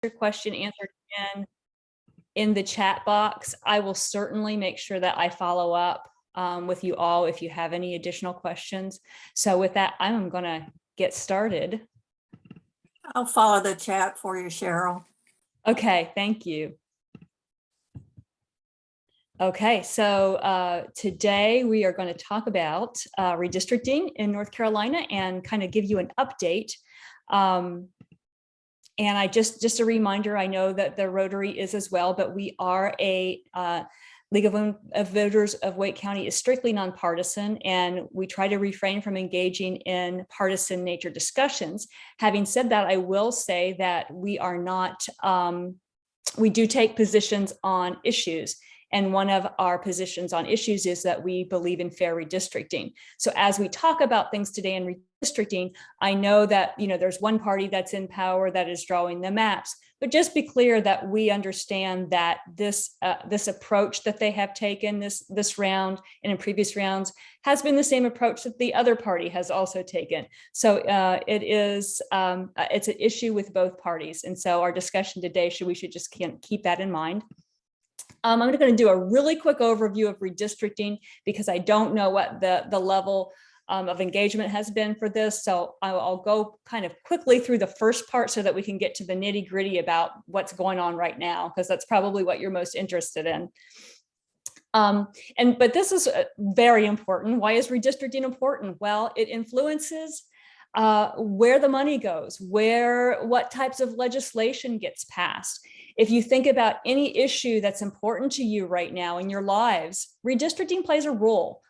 your question answered in the chat box. I will certainly make sure that I follow up with you all if you have any additional questions. So with that, I'm going to get started. I'll follow the chat for you, Cheryl. Okay, thank you. Okay, so today we are going to talk about redistricting in North Carolina and kind of give you an update. And I just a reminder, I know that the Rotary is as well, but we are a League of Voters of Wake County is strictly nonpartisan, and we try to refrain from engaging in partisan nature discussions. Having said that, I will say that we are not, we do take positions on issues. And one of our positions on issues is that we believe in fair redistricting. So as we talk about things today in redistricting, I know that there's one party that's in power that is drawing the maps, but just be clear that we understand that this approach that they have taken this round and in previous rounds has been the same approach that the other party has also taken. So it's an issue with both parties, and so our discussion today we should just keep that in mind. I'm going to do a really quick overview of redistricting because I don't know what the level of engagement has been for this. So I'll go kind of quickly through the first part so that we can get to the nitty gritty about what's going on right now, because that's probably what you're most interested in. But this is very important. Why is redistricting important? Well, it influences where the money goes, what types of legislation gets passed. If you think about any issue that's important to you right now in your lives, redistricting plays a role.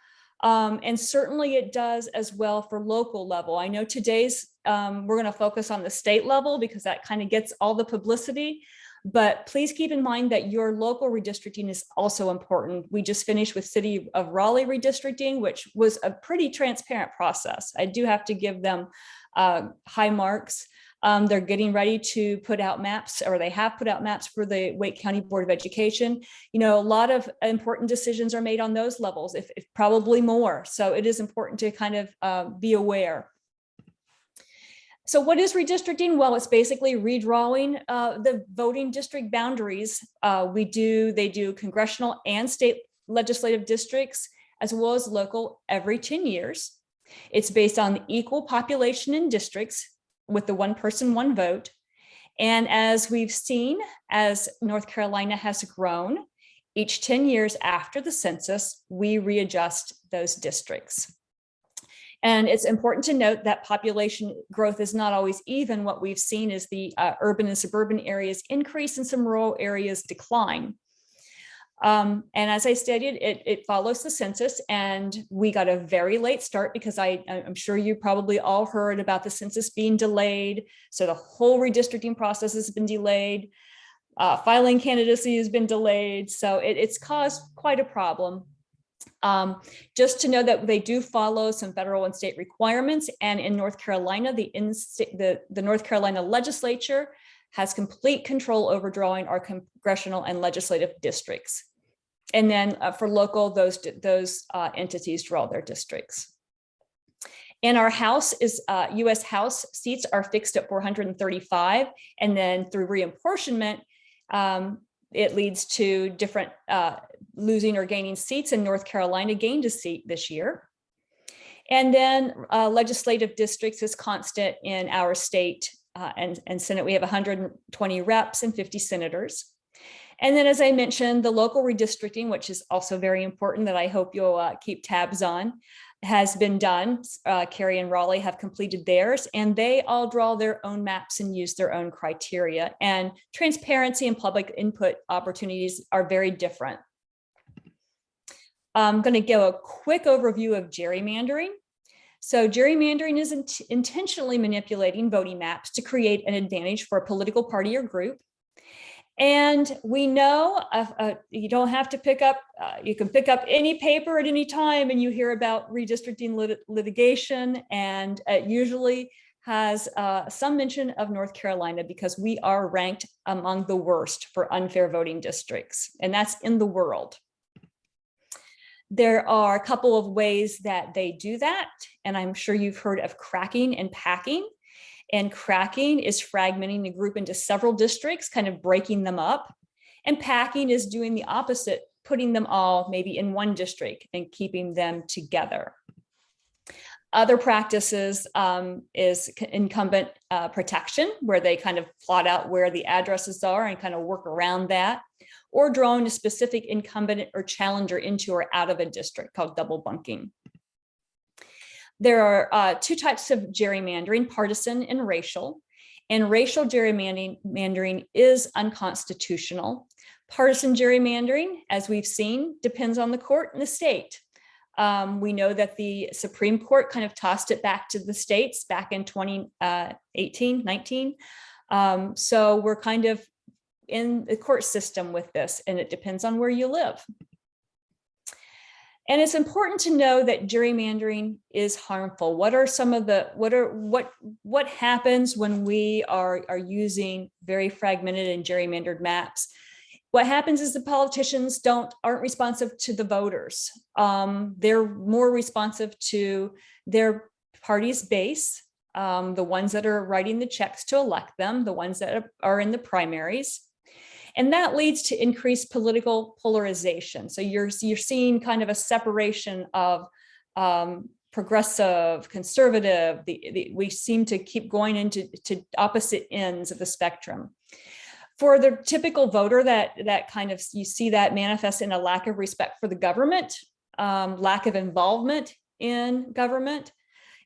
And certainly it does as well for local level. I know today's, we're going to focus on the state level because that kind of gets all the publicity. But please keep in mind that your local redistricting is also important. We just finished with City of Raleigh redistricting, which was a pretty transparent process. I do have to give them high marks. They're getting ready to put out maps, or they have put out maps for the Wake County Board of Education. A lot of important decisions are made on those levels, if probably more. So it is important to kind of be aware. So what is redistricting? Well, it's basically redrawing the voting district boundaries. They do congressional and state legislative districts, as well as local, every 10 years. It's based on the equal population in districts with the one person, one vote. And as we've seen, as North Carolina has grown, each 10 years after the census, we readjust those districts. And it's important to note that population growth is not always even. What we've seen is the urban and suburban areas increase and some rural areas decline. And as I stated, it follows the census, and we got a very late start because I'm sure you probably all heard about the census being delayed. So the whole redistricting process has been delayed. Filing candidacy has been delayed. So it's caused quite a problem. Just to know that they do follow some federal and state requirements, and in North Carolina, the North Carolina legislature has complete control over drawing our congressional and legislative districts. And then for local, those entities draw their districts. And our House is U.S. House seats are fixed at 435, and then through reapportionment, it leads to different losing or gaining seats, and North Carolina gained a seat this year. And then legislative districts is constant in our state and Senate. We have 120 reps and 50 senators. And then, as I mentioned, the local redistricting, which is also very important, that I hope you'll keep tabs on, has been done. Cary and Raleigh have completed theirs, and they all draw their own maps and use their own criteria. And transparency and public input opportunities are very different. I'm going to give a quick overview of gerrymandering. So gerrymandering is intentionally manipulating voting maps to create an advantage for a political party or group. And we know you don't have to pick up, you can pick up any paper at any time and you hear about redistricting litigation, and it usually has some mention of North Carolina because we are ranked among the worst for unfair voting districts, and that's in the world. There are a couple of ways that they do that, and I'm sure you've heard of cracking and packing. And cracking is fragmenting the group into several districts, kind of breaking them up. And packing is doing the opposite, putting them all maybe in one district and keeping them together. Other practices is incumbent protection, where they kind of plot out where the addresses are and kind of work around that, or drawing a specific incumbent or challenger into or out of a district, called double bunking. There are two types of gerrymandering, partisan and racial. And racial gerrymandering is unconstitutional. Partisan gerrymandering, as we've seen, depends on the court and the state. We know that the Supreme Court kind of tossed it back to the states back in 2018, 19. So we're kind of in the court system with this, and it depends on where you live. And it's important to know that gerrymandering is harmful. What are some of the, what happens when we are using very fragmented and gerrymandered maps? What happens is the politicians aren't responsive to the voters. They're more responsive to their party's base, the ones that are writing the checks to elect them, the ones that are in the primaries. And that leads to increased political polarization. So you're seeing kind of a separation of progressive, conservative. We seem to keep going into opposite ends of the spectrum. For the typical voter, that kind of, you see that manifest in a lack of respect for the government, lack of involvement in government.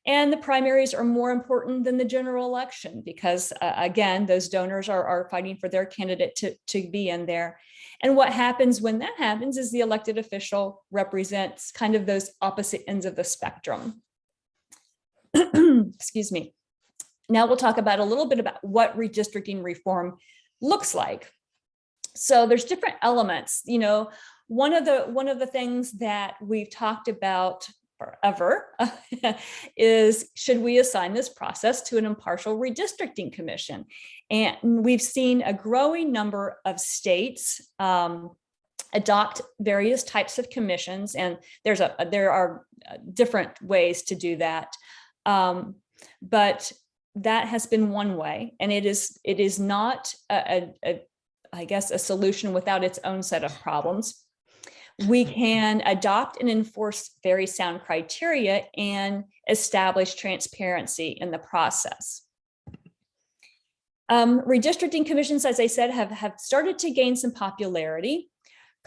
And the primaries are more important than the general election because, again, those donors are fighting for their candidate to be in there. And what happens when that happens is the elected official represents kind of those opposite ends of the spectrum. Excuse me. Now we'll talk about a little bit about what redistricting reform looks like. So there's different elements. You know, one of the things that we've talked about forever is, should we assign this process to an impartial redistricting commission? And we've seen a growing number of states adopt various types of commissions, and there are different ways to do that. But that has been one way, and it is not I guess a solution without its own set of problems. We can adopt and enforce very sound criteria and establish transparency in the process. Redistricting commissions, as I said, have started to gain some popularity.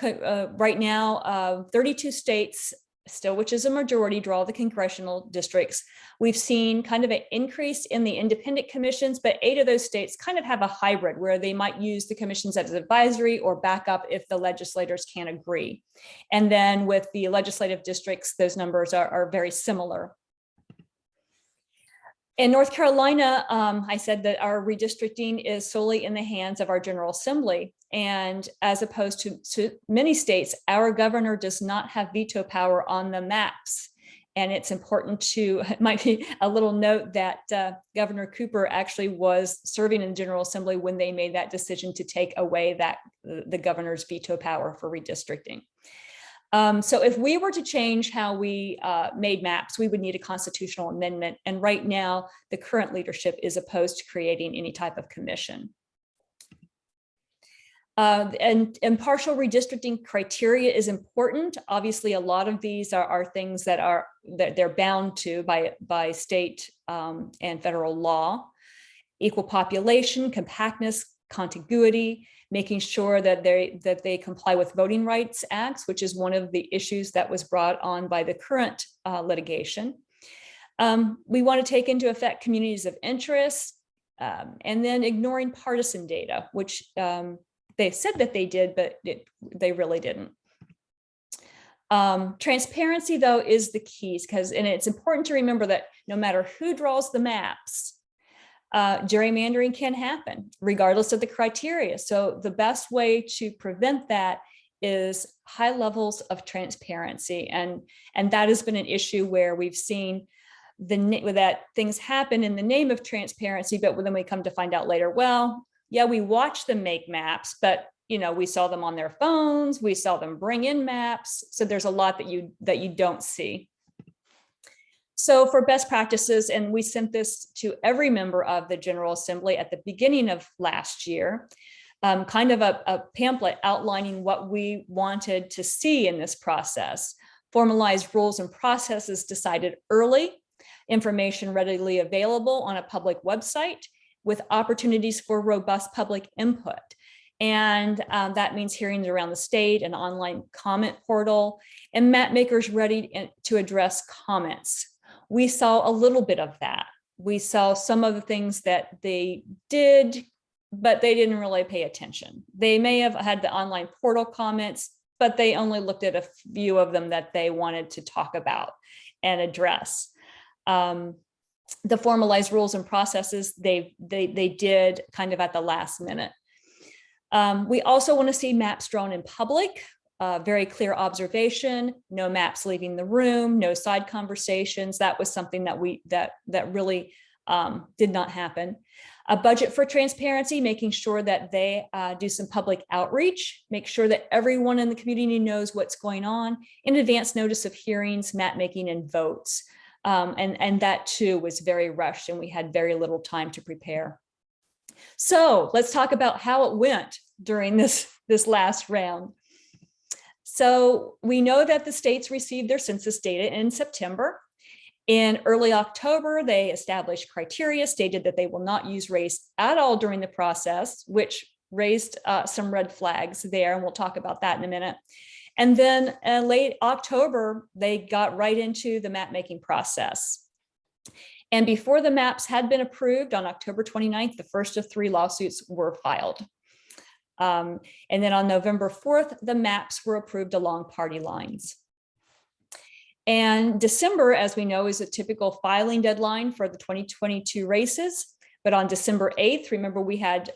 Right now, 32 states, still, which is a majority, draw the congressional districts. We've seen kind of an increase in the independent commissions, but 8 of those states kind of have a hybrid where they might use the commissions as advisory or backup if the legislators can't agree. And then with the legislative districts, those numbers are very similar. In North Carolina, I said that our redistricting is solely in the hands of our General Assembly. And as opposed to many states, our governor does not have veto power on the maps. And it's important to, it might be a little note that Governor Cooper actually was serving in the General Assembly when they made that decision to take away the governor's veto power for redistricting. So if we were to change how we made maps, we would need a constitutional amendment. And right now, the current leadership is opposed to creating any type of commission. And impartial redistricting criteria is important. Obviously, a lot of these are things that they're bound to by state and federal law. Equal population, compactness, contiguity, making sure that they comply with Voting Rights Acts, which is one of the issues that was brought on by the current litigation. We want to take into effect communities of interest, and then ignoring partisan data, which they said that they did, but they really didn't. Transparency, though, is the key, and it's important to remember that no matter who draws the maps, gerrymandering can happen regardless of the criteria. So the best way to prevent that is high levels of transparency. And that has been an issue where we've seen that things happen in the name of transparency, but then we come to find out later, well, yeah, we watch them make maps, but we saw them on their phones, we saw them bring in maps. So there's a lot that you don't see. So for best practices, and we sent this to every member of the General Assembly at the beginning of last year, kind of a pamphlet outlining what we wanted to see in this process. Formalized rules and processes decided early, information readily available on a public website with opportunities for robust public input. And that means hearings around the state, an online comment portal, and map makers ready to address comments. We saw a little bit of that. We saw some of the things that they did, but they didn't really pay attention. They may have had the online portal comments, but they only looked at a few of them that they wanted to talk about and address. The formalized rules and processes, they did kind of at the last minute. We also want to see maps drawn in public. Very clear observation, no maps leaving the room, no side conversations. That was something that that really did not happen. A budget for transparency, making sure that they do some public outreach, make sure that everyone in the community knows what's going on, in advance notice of hearings, map making, and votes. And that too was very rushed, and we had very little time to prepare. So let's talk about how it went during this last round. So we know that the states received their census data in September. In early October, they established criteria, stated that they will not use race at all during the process, which raised some red flags there, and we'll talk about that in a minute. And then late October, they got right into the map making process. And before the maps had been approved on October 29th, the first of 3 lawsuits were filed. And then on November 4th, the maps were approved along party lines. And December, as we know, is a typical filing deadline for the 2022 races. But on December 8th, remember we had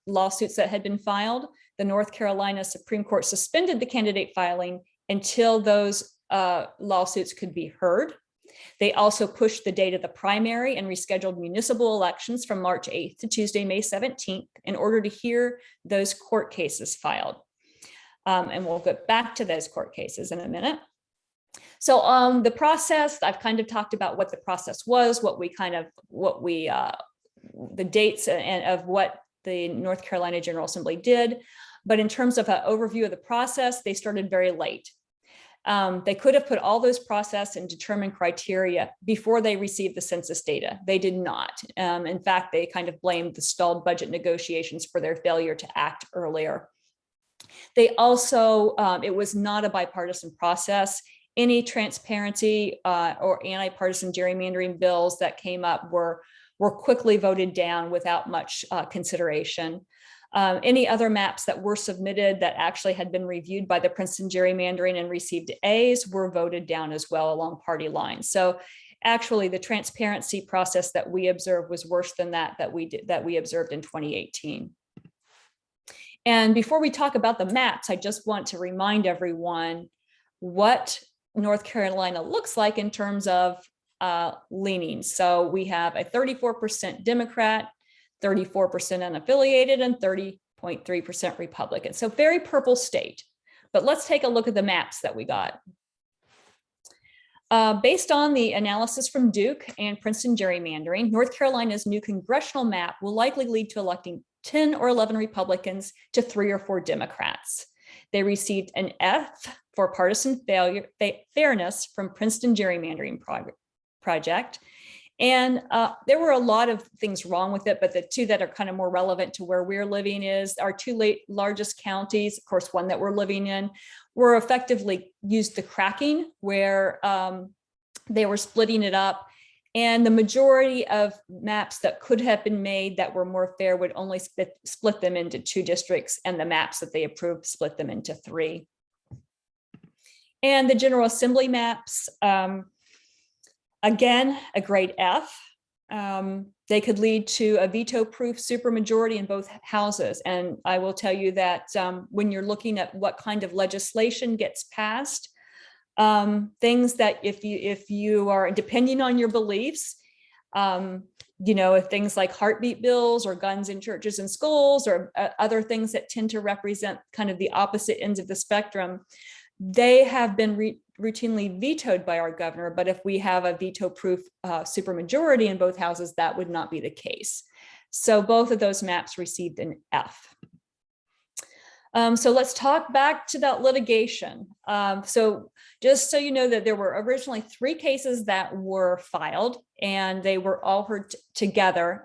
lawsuits that had been filed. The North Carolina Supreme Court suspended the candidate filing until those lawsuits could be heard. They also pushed the date of the primary and rescheduled municipal elections from March 8th to Tuesday, May 17th, in order to hear those court cases filed. And we'll get back to those court cases in a minute. So the process, I've kind of talked about what the process was, the dates of what the North Carolina General Assembly did. But in terms of an overview of the process, they started very late. They could have put all those process and determined criteria before they received the census data. They did not. In fact, they kind of blamed the stalled budget negotiations for their failure to act earlier. They also, it was not a bipartisan process. Any transparency or anti-partisan gerrymandering bills that came up were quickly voted down without much consideration. Any other maps that were submitted that actually had been reviewed by the Princeton Gerrymandering and received A's were voted down as well along party lines. So actually the transparency process that we observed was worse than that we observed in 2018. And before we talk about the maps, I just want to remind everyone what North Carolina looks like in terms of leanings. So we have a 34% Democrat, 34% unaffiliated, and 30.3% Republican. So very purple state. But let's take a look at the maps that we got. Based on the analysis from Duke and Princeton Gerrymandering, North Carolina's new congressional map will likely lead to electing 10 or 11 Republicans to 3 or 4 Democrats. They received an F for partisan fairness from Princeton Gerrymandering Project. And there were a lot of things wrong with it, but the 2 that are kind of more relevant to where we're living is our 2 largest counties, of course, one that we're living in, were effectively used the cracking where they were splitting it up. And the majority of maps that could have been made that were more fair would only split them into 2 districts, and the maps that they approved split them into 3. And the General Assembly maps, again, a grade F. They could lead to a veto-proof supermajority in both houses. And I will tell you that when you're looking at what kind of legislation gets passed, things that if you are depending on your beliefs, if things like heartbeat bills or guns in churches and schools or other things that tend to represent kind of the opposite ends of the spectrum, they have been routinely vetoed by our governor, but if we have a veto-proof supermajority in both houses, that would not be the case. So both of those maps received an F. So let's talk back to that litigation. So just so you know that there were originally 3 cases that were filed and they were all heard together.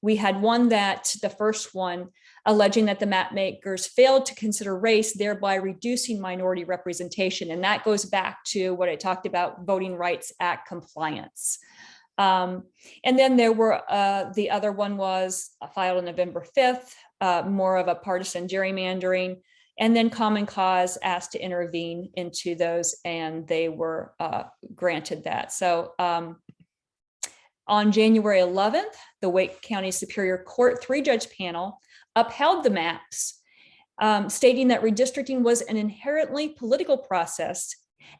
We had one that the first one alleging that the map makers failed to consider race, thereby reducing minority representation. And that goes back to what I talked about, Voting Rights Act compliance. And then there were, the other one was filed on November 5th, more of a partisan gerrymandering, and then Common Cause asked to intervene into those and they were granted that. So on January 11th, the Wake County Superior Court 3-judge panel upheld the maps, stating that redistricting was an inherently political process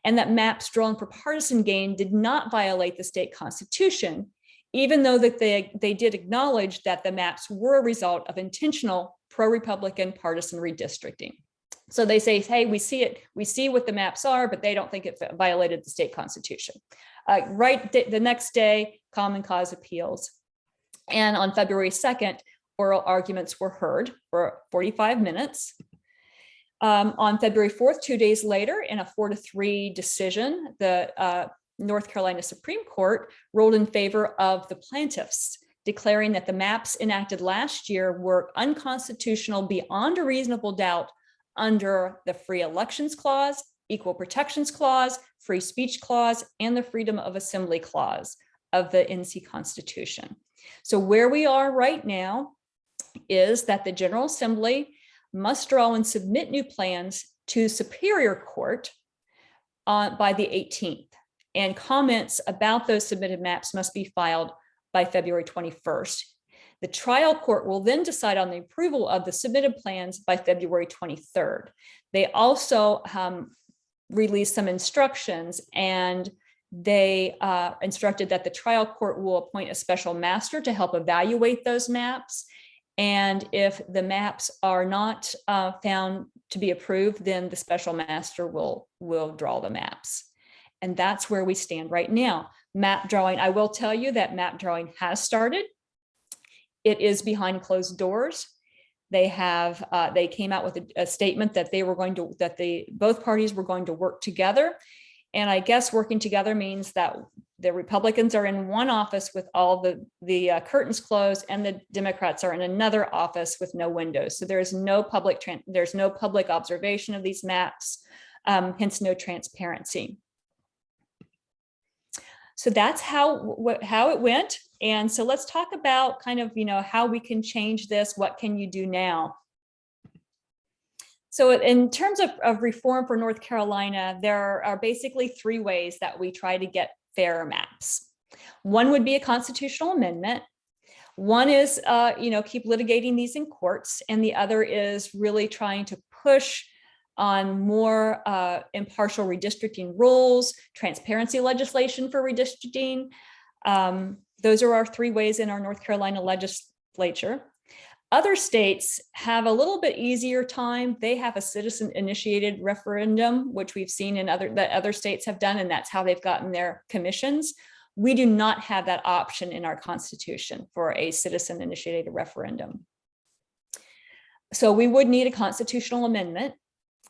and that maps drawn for partisan gain did not violate the state constitution, even though that they did acknowledge that the maps were a result of intentional pro-Republican partisan redistricting. So they say, hey, we see it, we see what the maps are, but they don't think it violated the state constitution. Right the next day, Common Cause appeals. And on February 2nd, oral arguments were heard for 45 minutes. On February 4th, 2 days later, in a 4-3 decision, the North Carolina Supreme Court ruled in favor of the plaintiffs, declaring that the maps enacted last year were unconstitutional beyond a reasonable doubt under the Free Elections Clause, Equal Protections Clause, Free Speech Clause, and the Freedom of Assembly Clause of the NC Constitution. So where we are right now is that the General Assembly must draw and submit new plans to Superior Court by the 18th. And comments about those submitted maps must be filed by February 21st. The trial court will then decide on the approval of the submitted plans by February 23rd. They also released some instructions, and they instructed that the trial court will appoint a special master to help evaluate those maps. And if the maps are not found to be approved, then the special master will draw the maps. And that's where we stand right now. Map drawing, I will tell you that map drawing has started. It is behind closed doors. They came out with a statement that they were going to, both parties were going to work together. And I guess working together means that the Republicans are in one office with all the curtains closed, and the Democrats are in another office with no windows. So there's no public observation of these maps, hence no transparency. So that's how it went. And so let's talk about kind of, how we can change this. What can you do now? So in terms of reform for North Carolina, there are basically 3 ways that we try to get fairer maps. One would be a constitutional amendment. One is, keep litigating these in courts. And the other is really trying to push on more impartial redistricting rules, transparency legislation for redistricting. Those are our 3 ways in our North Carolina legislature. Other states have a little bit easier time. They have a citizen-initiated referendum, which we've seen that other states have done, and that's how they've gotten their commissions. We do not have that option in our Constitution for a citizen-initiated referendum. So we would need a constitutional amendment,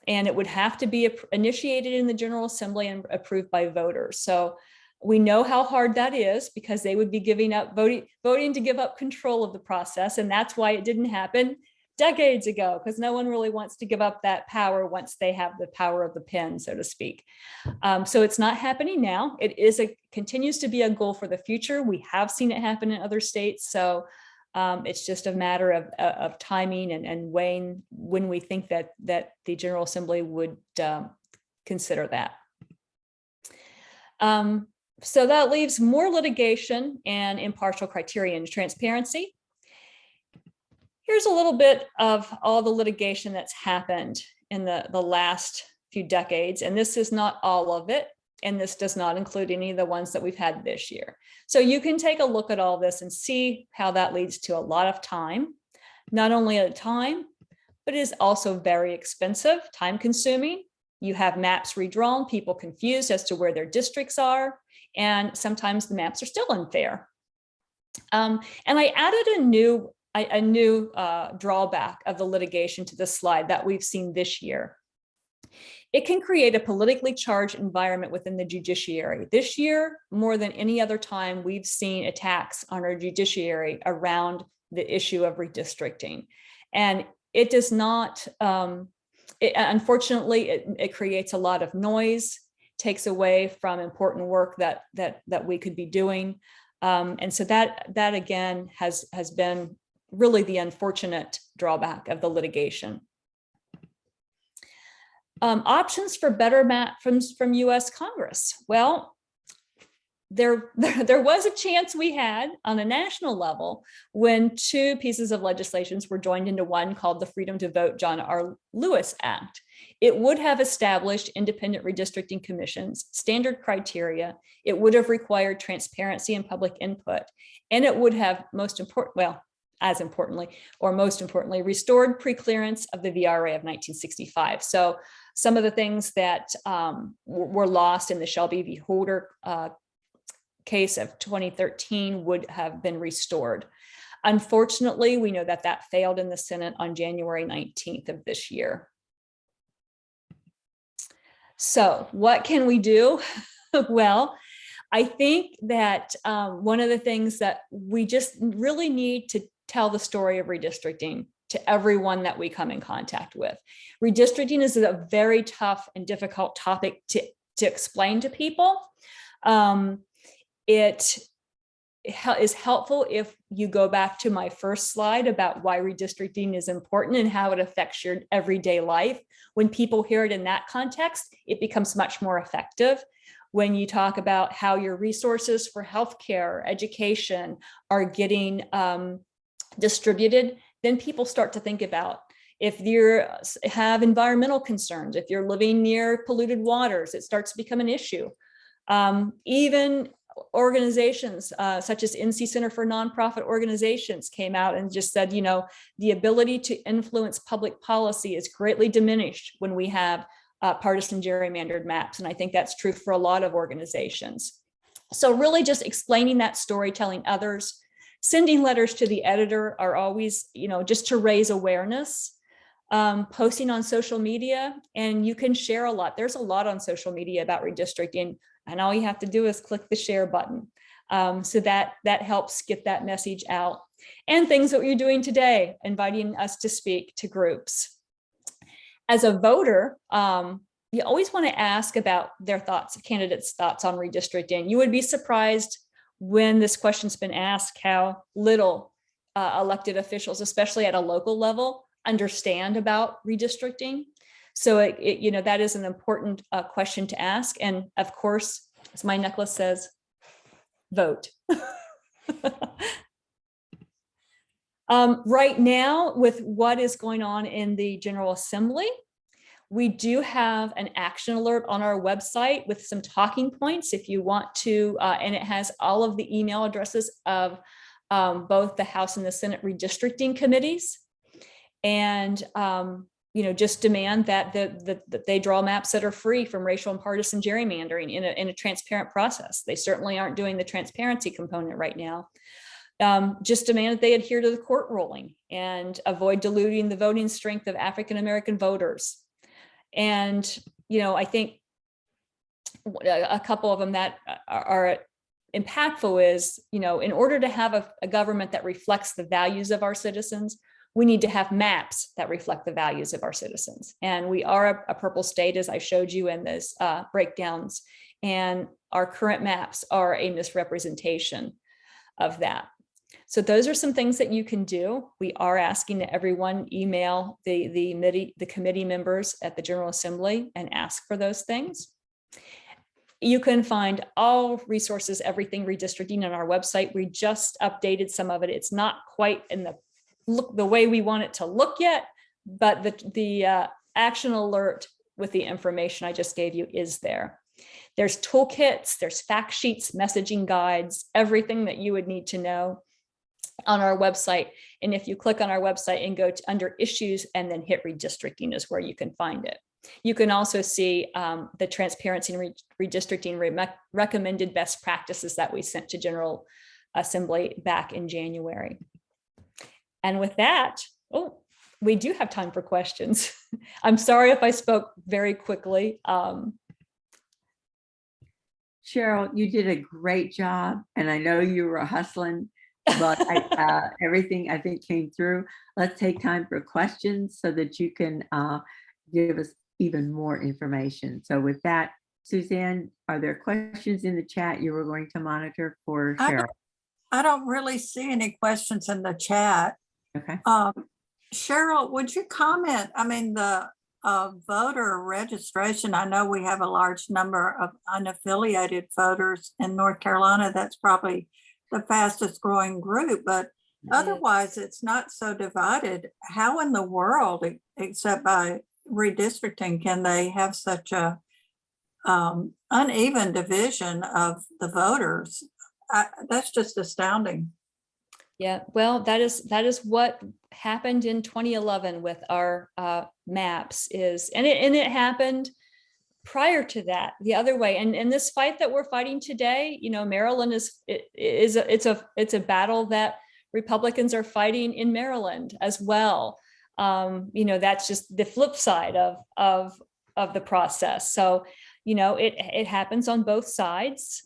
and it would have to be initiated in the General Assembly and approved by voters. So we know how hard that is, because they would be voting to give up control of the process. And that's why it didn't happen decades ago, because no one really wants to give up that power once they have the power of the pen, so to speak. So it's not happening now. It continues to be a goal for the future. We have seen it happen in other states. So it's just a matter of timing and weighing when we think that the General Assembly would consider that. So that leaves more litigation and impartial criteria and transparency. Here's a little bit of all the litigation that's happened in the last few decades, and this is not all of it, and this does not include any of the ones that we've had this year. So you can take a look at all this and see how that leads to a lot of time, not only time, but it is also very expensive, time consuming, You have maps redrawn, people confused as to where their districts are, and sometimes the maps are still unfair. And I added a new drawback of the litigation to this slide that we've seen this year. It can create a politically charged environment within the judiciary. This year, more than any other time, we've seen attacks on our judiciary around the issue of redistricting. And it does not, unfortunately, it creates a lot of noise, takes away from important work that we could be doing. And so that again has been really the unfortunate drawback of the litigation. Options for better maps from US Congress. Well, there was a chance we had on a national level when two pieces of legislation were joined into one called the Freedom to Vote John R. Lewis Act. It would have established independent redistricting commissions, standard criteria. It would have required transparency and public input. And it would have most importantly, restored preclearance of the VRA of 1965. So some of the things that were lost in the Shelby v. Holder case of 2013 would have been restored. Unfortunately, we know that failed in the Senate on January 19th of this year. So what can we do? Well, I think that one of the things that we just really need to tell the story of redistricting to everyone that we come in contact with. Redistricting is a very tough and difficult topic to explain to people. It is helpful if you go back to my first slide about why redistricting is important and how it affects your everyday life. When people hear it in that context, it becomes much more effective. When you talk about how your resources for healthcare, education are getting distributed, then people start to think about if you have environmental concerns, if you're living near polluted waters, it starts to become an issue. Even organizations such as NC Center for Nonprofit Organizations came out and just said, you know, the ability to influence public policy is greatly diminished when we have partisan gerrymandered maps. And I think that's true for a lot of organizations. So really just explaining that story, telling others, sending letters to the editor are always, you know, just to raise awareness, posting on social media, and you can share a lot. There's a lot on social media about redistricting, and all you have to do is click the share button. So that helps get that message out. And things that you're doing today, inviting us to speak to groups. As a voter, you always want to ask about their thoughts, candidates' thoughts on redistricting. You would be surprised when this question's been asked how little elected officials, especially at a local level, understand about redistricting. So you know, that is an important question to ask. And of course, as my necklace says, vote. Right now, with what is going on in the General Assembly, we do have an action alert on our website with some talking points if you want to, and it has all of the email addresses of both the House and the Senate redistricting committees. And you know, just demand that they draw maps that are free from racial and partisan gerrymandering in a transparent process. They certainly aren't doing the transparency component right now. Just demand that they adhere to the court ruling and avoid diluting the voting strength of African-American voters. And, you know, I think a couple of them that are impactful is, you know, in order to have a government that reflects the values of our citizens, we need to have maps that reflect the values of our citizens. And we are a purple state, as I showed you in this breakdowns, and our current maps are a misrepresentation of that. So those are some things that you can do. We are asking that everyone email the committee members at the General Assembly and ask for those things. You can find all resources, everything redistricting on our website. We just updated some of it. It's not quite in the way we want it to look yet, but the action alert with the information I just gave you is there. There's toolkits, there's fact sheets, messaging guides, everything that you would need to know on our website. And if you click on our website and go to under issues and then hit redistricting is where you can find it. You can also see the transparency and redistricting recommended best practices that we sent to General Assembly back in January. And with that, oh, we do have time for questions. I'm sorry if I spoke very quickly. Cheryl, you did a great job, and I know you were hustling, but everything I think came through. Let's take time for questions so that you can give us even more information. So with that, Suzanne, are there questions in the chat you were going to monitor for Cheryl? I don't really see any questions in the chat. Okay. Cheryl, would you comment? I mean, the voter registration, I know we have a large number of unaffiliated voters in North Carolina. That's probably the fastest growing group, but otherwise it's not so divided. How in the world, except by redistricting, can they have such a uneven division of the voters? That's just astounding. Yeah, well, that is what happened in 2011 with our maps and it happened prior to that the other way. And this fight that we're fighting today, you know, Maryland it's a battle that Republicans are fighting in Maryland as well. You know, that's just the flip side of the process. So, you know, it happens on both sides.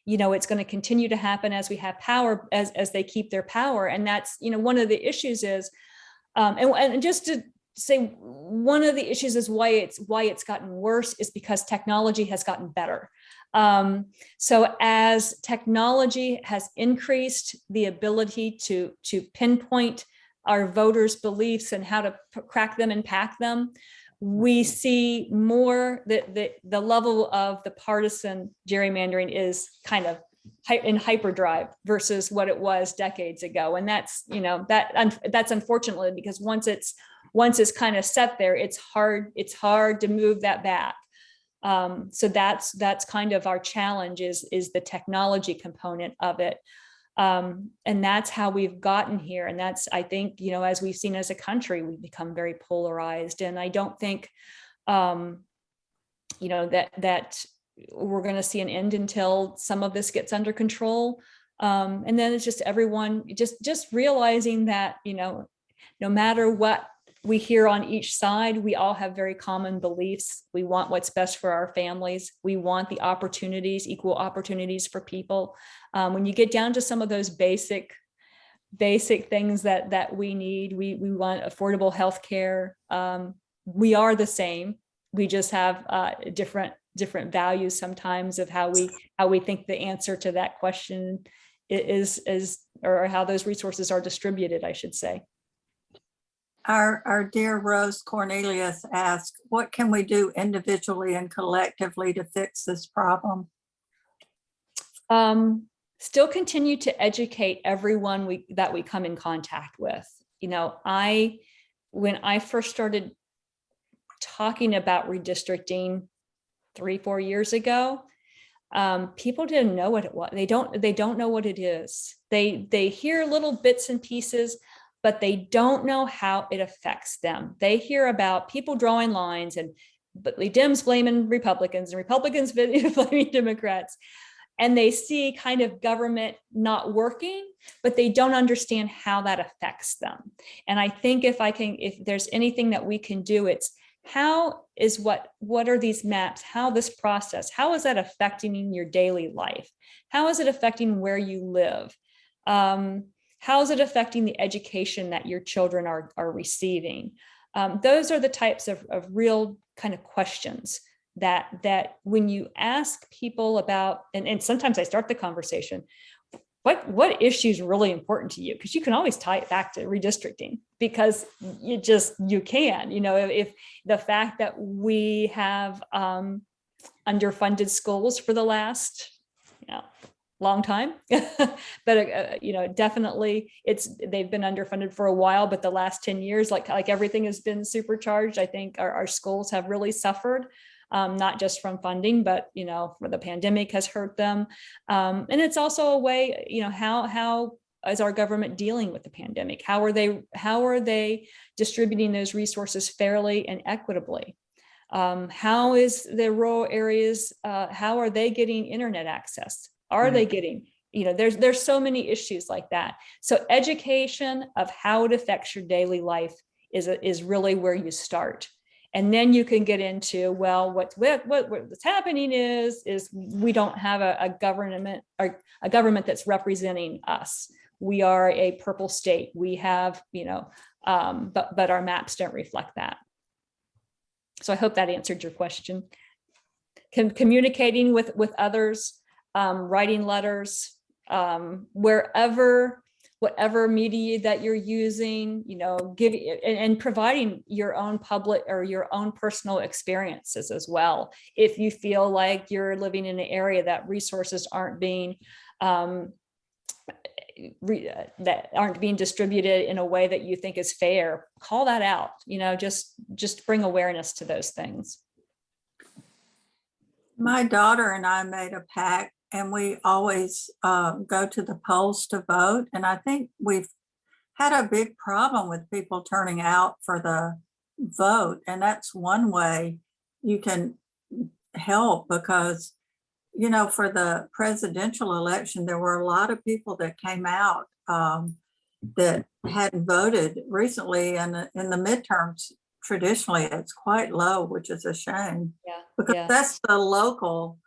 You know, it's going to continue to happen as we have power, as they keep their power. And that's, you know, one of the issues is, and just to say, one of the issues is why it's gotten worse is because technology has gotten better. So as technology has increased the ability to pinpoint our voters' beliefs and how to crack them and pack them, we see more that the level of the partisan gerrymandering is kind of in hyperdrive versus what it was decades ago. And that's, you know, that's unfortunately, because once it's kind of set there, it's hard to move that back. So that's kind of our challenge is the technology component of it. And that's how we've gotten here. And that's, I think, you know, as we've seen as a country, we've become very polarized. And I don't think, you know, that we're going to see an end until some of this gets under control. And then it's just everyone just realizing that, you know, no matter what we hear on each side, we all have very common beliefs. We want what's best for our families. We want the opportunities, equal opportunities for people. When you get down to some of those basic things that we need, we want affordable health care. We are the same. We just have different values sometimes of how we think the answer to that question is, or how those resources are distributed, I should say. Our dear Rose Cornelius asked, what can we do individually and collectively to fix this problem? Still continue to educate everyone that we come in contact with. You know, when I first started talking about redistricting 3-4 years ago, people didn't know what it was. They don't know what it is. They hear little bits and pieces, but they don't know how it affects them. They hear about people drawing lines but Dems blaming Republicans and Republicans blaming Democrats. And they see kind of government not working, but they don't understand how that affects them. And I think if there's anything that we can do, it's what are these maps, how this process, how is that affecting your daily life? How is it affecting where you live? How is it affecting the education that your children are receiving? Those are the types of real kind of questions that when you ask people about, and sometimes I start the conversation, what issue is really important to you? Because you can always tie it back to redistricting, because you can, you know, if the fact that we have underfunded schools for the last, you know, long time, but you know, definitely they've been underfunded for a while, but the last 10 years, like everything has been supercharged. I think our schools have really suffered, not just from funding, but, you know, the pandemic has hurt them. And it's also a way, you know, how is our government dealing with the pandemic? How are they distributing those resources fairly and equitably? How is the rural areas, how are they getting internet access? Are they getting, there's so many issues like that. So education of how it affects your daily life is really where you start. And then you can get into, well, what's happening is we don't have a government or a government that's representing us. We are a purple state. We have, but our maps don't reflect that. So I hope that answered your question. Communicating with others, writing letters, whatever media that you're using, and providing your own public or your own personal experiences as well. If you feel like you're living in an area that resources aren't being distributed in a way that you think is fair, call that out. Just bring awareness to those things. My daughter and I made a pact, and we always go to the polls to vote. And I think we've had a big problem with people turning out for the vote. And that's one way you can help, because, for the presidential election, there were a lot of people that came out that hadn't voted recently. And in the midterms, traditionally, it's quite low, which is a shame. Because that's the local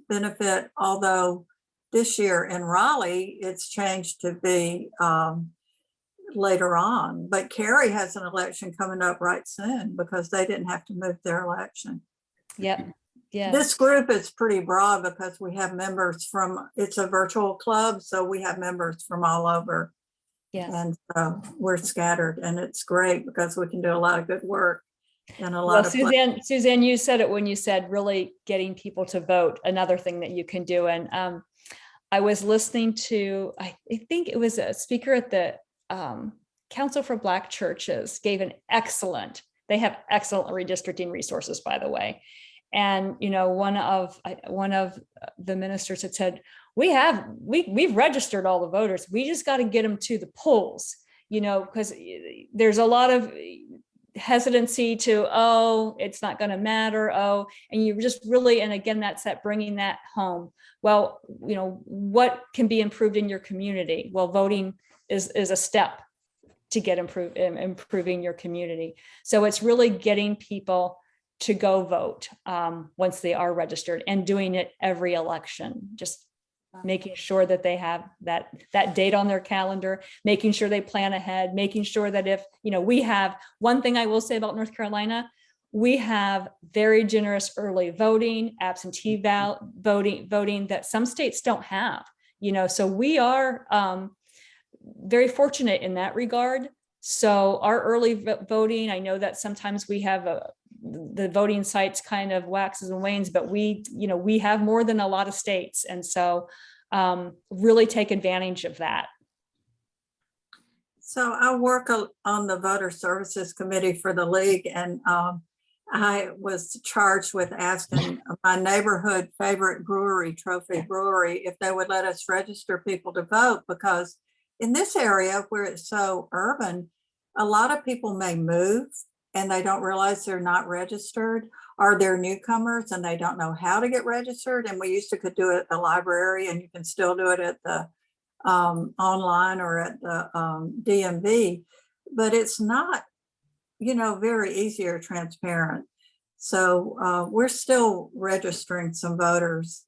benefit. Although this year in Raleigh, it's changed to be later on. But Cary has an election coming up right soon because they didn't have to move their election. Yeah. This group is pretty broad because we have members it's a virtual club, so we have members from all over. Yes. And we're scattered, and it's great because we can do a lot of good work. And a lot of Suzanne, you said it when you said really getting people to vote, another thing that you can do. And I was listening to, I think it was a speaker at the Council for Black Churches gave they have excellent redistricting resources, by the way. And, one of the ministers had said, we've registered all the voters. We just got to get them to the polls, because there's a lot of hesitancy to, it's not going to matter. And you just really, and again, that's that bringing that home. Well, what can be improved in your community? Well, voting is a step to get improving your community. So it's really getting people to go vote once they are registered, and doing it every election, just making sure that they have that date on their calendar, making sure they plan ahead, making sure that if, we have one thing I will say about North Carolina, we have very generous early voting, absentee voting that some states don't have, so we are very fortunate in that regard. So our early voting, I know that sometimes we have the voting sites kind of waxes and wanes, but we have more than a lot of states. And so really take advantage of that. So I work on the Voter Services Committee for the League, and I was charged with asking my neighborhood favorite brewery, Trophy Brewery, if they would let us register people to vote, because in this area where it's so urban, a lot of people may move and they don't realize they're not registered, or they're newcomers and they don't know how to get registered. And we used to could do it at the library, and you can still do it at the online or at the DMV, but it's not, very easy or transparent. So we're still registering some voters.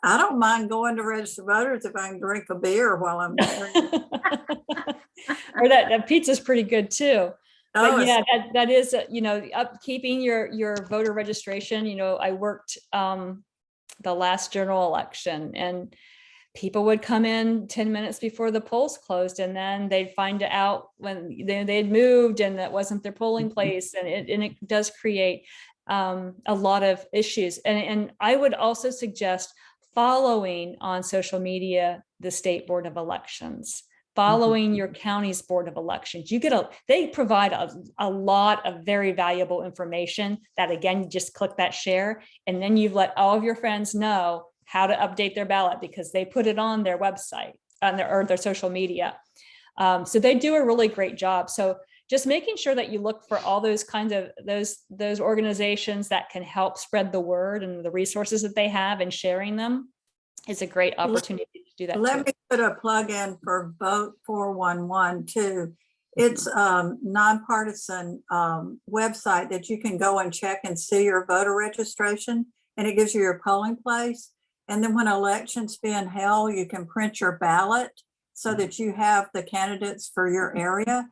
I don't mind going to register voters if I can drink a beer while I'm there. Or that pizza's pretty good too. But yeah, that is, upkeeping your voter registration. I worked the last general election, and people would come in 10 minutes before the polls closed, and then they'd find out when they'd moved and that wasn't their polling place. And it does create a lot of issues. And I would also suggest following on social media the State Board of Elections, following your county's Board of Elections. They provide a lot of very valuable information that, again, you just click that share, and then you've let all of your friends know how to update their ballot because they put it on their website, on their social media. So they do a really great job. So just making sure that you look for all those kinds of those organizations that can help spread the word and the resources that they have, and sharing them is a great opportunity to do that too. Let me put a plug in for Vote 411 too. It's nonpartisan website that you can go and check and see your voter registration, and it gives you your polling place. And then when elections being held, you can print your ballot so that you have the candidates for your area.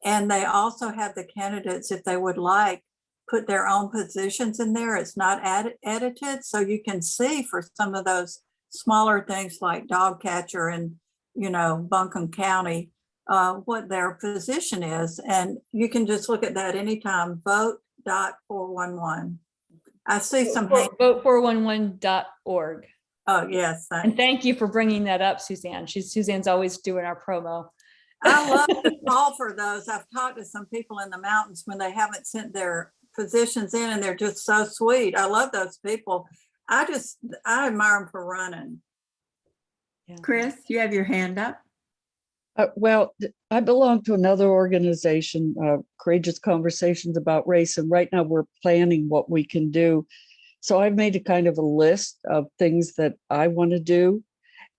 And they also have the candidates, if they would like, put their own positions in there. It's not edited, so you can see for some of those smaller things like dog catcher and, Buncombe County, what their position is. And you can just look at that anytime. Vote.411. I see some hands. Vote411.org. Oh, yes. And thank you for bringing that up, Suzanne. Suzanne's always doing our promo. I love to call for those. I've talked to some people in the mountains when they haven't sent their positions in, and they're just so sweet. I love those people. I admire them for running. Yeah. Chris, you have your hand up. Well, I belong to another organization, Courageous Conversations About Race, and right now we're planning what we can do. So I've made a kind of a list of things that I want to do,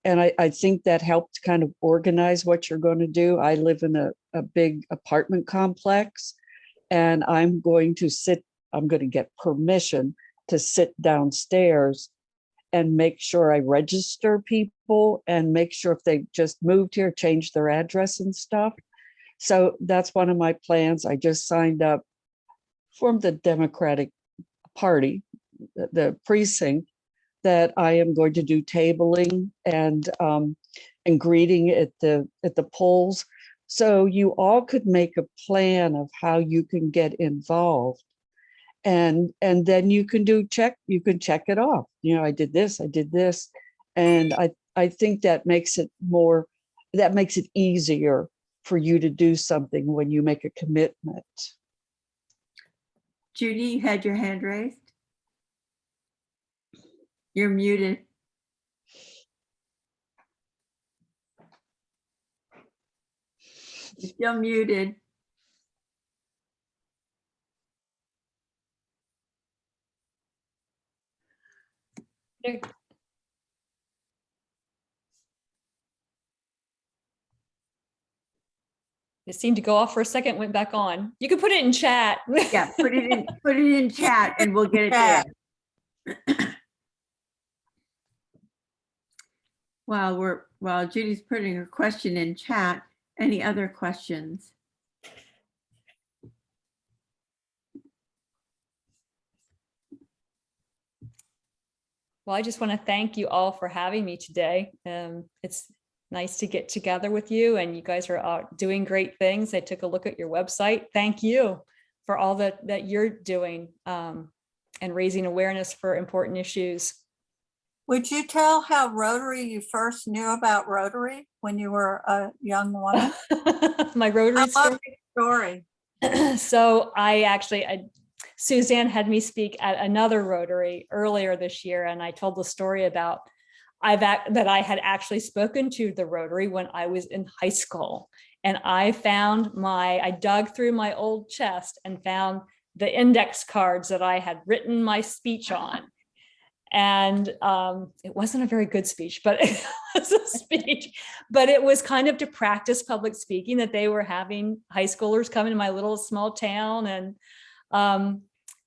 and I think that helped kind of organize what you're going to do. I live in a big apartment complex, and I'm going to get permission to sit downstairs and make sure I register people and make sure if they just moved here, change their address and stuff. So that's one of my plans. I just signed up for the Democratic Party, the precinct, that I am going to do tabling and greeting at the polls. So you all could make a plan of how you can get involved. And then you can check it off. I did this. And I think that makes it easier for you to do something when you make a commitment. Judy, you had your hand raised. You're muted. You're still muted. It seemed to go off for a second, went back on. You can put it in chat. Yeah, put it in chat and we'll get it there. While Judy's putting her question in chat, any other questions? Well, I just want to thank you all for having me today. It's nice to get together with you, and you guys are doing great things. I took a look at your website. Thank you for all that you're doing and raising awareness for important issues. Would you tell how you first knew about Rotary when you were a young woman? My Rotary story. So Suzanne had me speak at another Rotary earlier this year, and I told the story about that I had actually spoken to the Rotary when I was in high school, and I dug through my old chest and found the index cards that I had written my speech on. And it wasn't a very good speech, but it was a speech. But it was kind of to practice public speaking, that they were having high schoolers come into my little small town, and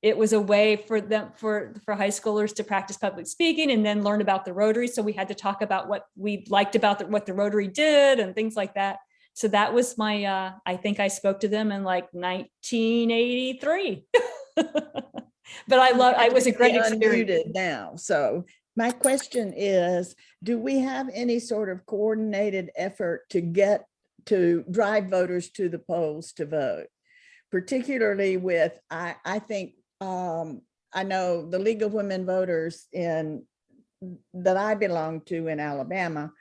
it was a way for high schoolers to practice public speaking and then learn about the Rotary. So we had to talk about what we liked about what the Rotary did and things like that. So that was my. I think I spoke to them in like 1983. But I was a great experience. Unmuted now. So my question is, do we have any sort of coordinated effort to drive voters to the polls to vote? Particularly with, I think, I know the League of Women Voters that I belong to in Alabama,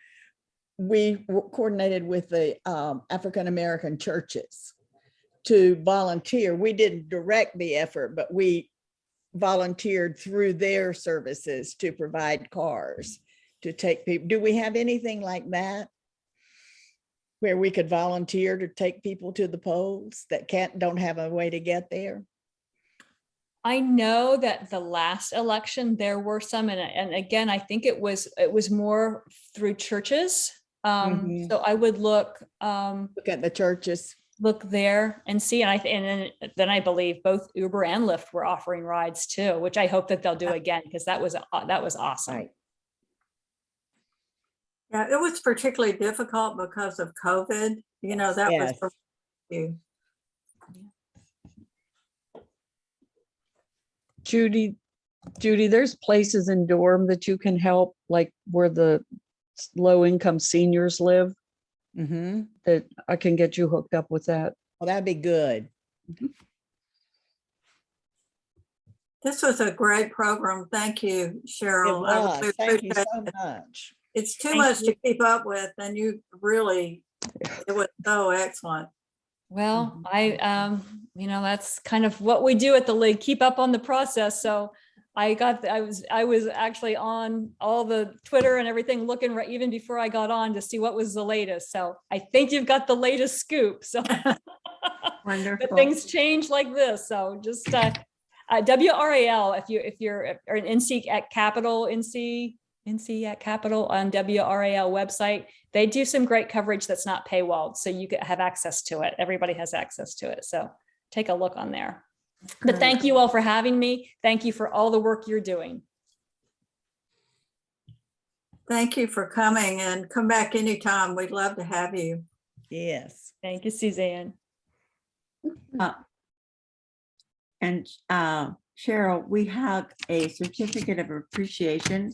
we coordinated with the African-American churches to volunteer. We didn't direct the effort, but we volunteered through their services to provide cars to take people. Do we have anything like that? where we could volunteer to take people to the polls that don't have a way to get there? I know that the last election, there were some, and again, I think it was more through churches. Mhm. So I would look Look at the churches. there and see, and then I believe both Uber and Lyft were offering rides too, which I hope that they'll do again, because that was awesome. Right. Yeah, it was particularly difficult because of COVID. You know, that was Yes. for you. Judy, there's places in Durham that you can help, like where the low-income seniors live, Mm-hmm. that I can get you hooked up with that. Well, that'd be good. This was a great program. Thank you, It Cheryl. I was. really Thank you appreciate so it. much. It's too Thank much you. to keep up with, and you really, it was so excellent. Well, that's kind of what we do at the league, keep up on the process. So I was actually on all the Twitter and everything, looking right even before I got on to see what was the latest. So I think you've got the latest scoop. So Wonderful. but things change like this. So just WRAL, if you're or an NC at Capitol, NC at Capitol on WRAL website, they do some great coverage that's not paywalled, so you can have access to it. Everybody has access to it. So take a look on there. But thank you all for having me. Thank you for all the work you're doing. Thank you for coming, and come back anytime. We'd love to have you. Yes. Thank you, Suzanne. And Cheryl, we have a certificate of appreciation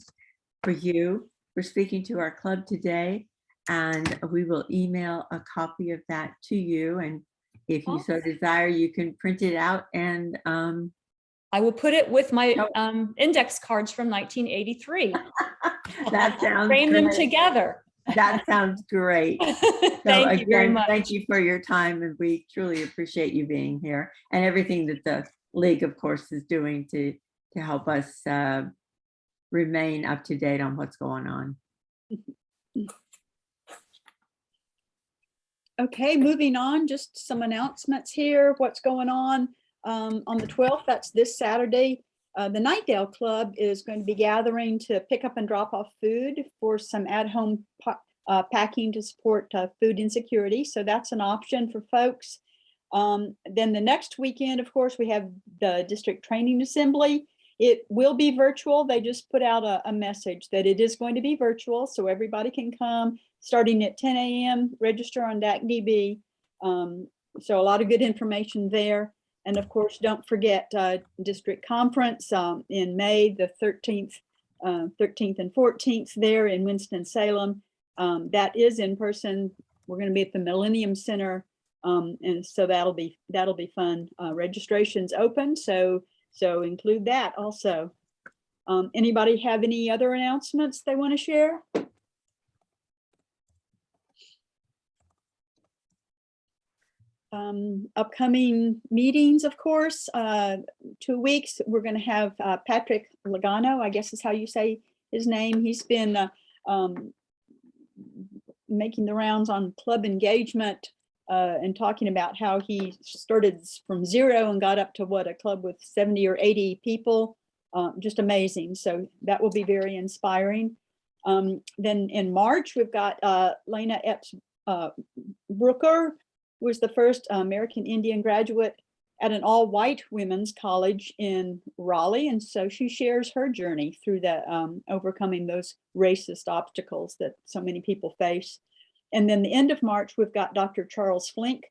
for you for speaking to our club today. And we will email a copy of that to you. And if you so desire, you can print it out and I will put it with my index cards from 1983. that sounds Frame them great. together. That sounds great. Thank you very again, much. Thank you for your time, and we truly appreciate you being here and everything that the League, of course, is doing to help us remain up to date on what's going on. Okay, moving on, just some announcements here, what's going on the 12th, that's this Saturday. The Nightdale Club is going to be gathering to pick up and drop off food for some at-home packing to support food insecurity. So that's an option for folks. Then the next weekend, of course, we have the district training assembly. It will be virtual. They just put out a message that it is going to be virtual, so everybody can come starting at 10 a.m. Register on DACDB. So a lot of good information there. And of course, don't forget district conference in May, the 13th and 14th there in Winston-Salem. That is in person. We're going to be at the Millennium Center. And so that'll be fun. Registration's open, so include that also. Anybody have any other announcements they want to share? Upcoming meetings, of course, 2 weeks, we're going to have Patrick Logano, I guess is how you say his name. He's been making the rounds on club engagement and talking about how he started from zero and got up to what, a club with 70 or 80 people. Just amazing. So that will be very inspiring. Then in March, we've got Lena Epps Brooker, who was the first American Indian graduate at an all-white women's college in Raleigh. And so she shares her journey through that, overcoming those racist obstacles that so many people face. And then the end of March, we've got Dr. Charles Flink,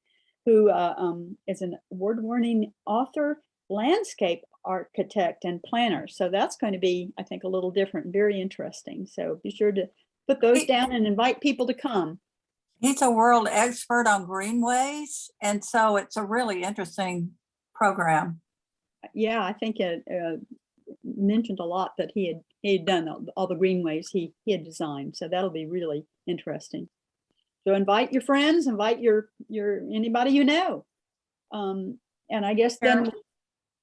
who is an award-winning author, landscape architect, and planner. So that's going to be, I think, a little different, very interesting. So be sure to put those down and invite people to come. He's a world expert on greenways, and so it's a really interesting program. Yeah, I think it mentioned a lot that he had done all the greenways he had designed. So that'll be really interesting. So invite your friends, invite your anybody you know. And I guess then,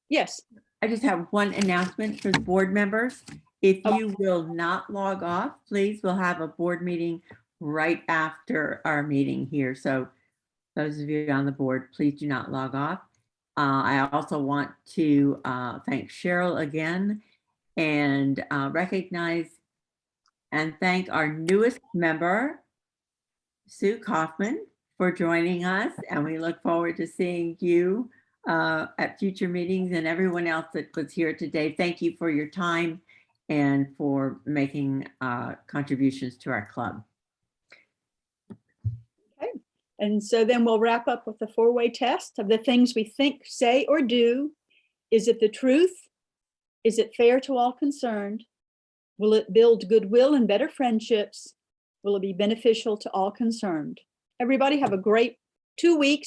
yes. I just have one announcement for the board members. If you will not log off, please, we'll have a board meeting right after our meeting here. So those of you on the board, please do not log off. I also want to thank Cheryl again and recognize and thank our newest member, Sue Kaufman, for joining us. And we look forward to seeing you at future meetings, and everyone else that was here today. Thank you for your time and for making contributions to our club. Okay. And so then we'll wrap up with the 4-way test of the things we think, say, or do. Is it the truth? Is it fair to all concerned? Will it build goodwill and better friendships? Will it be beneficial to all concerned? Everybody have a great 2 weeks.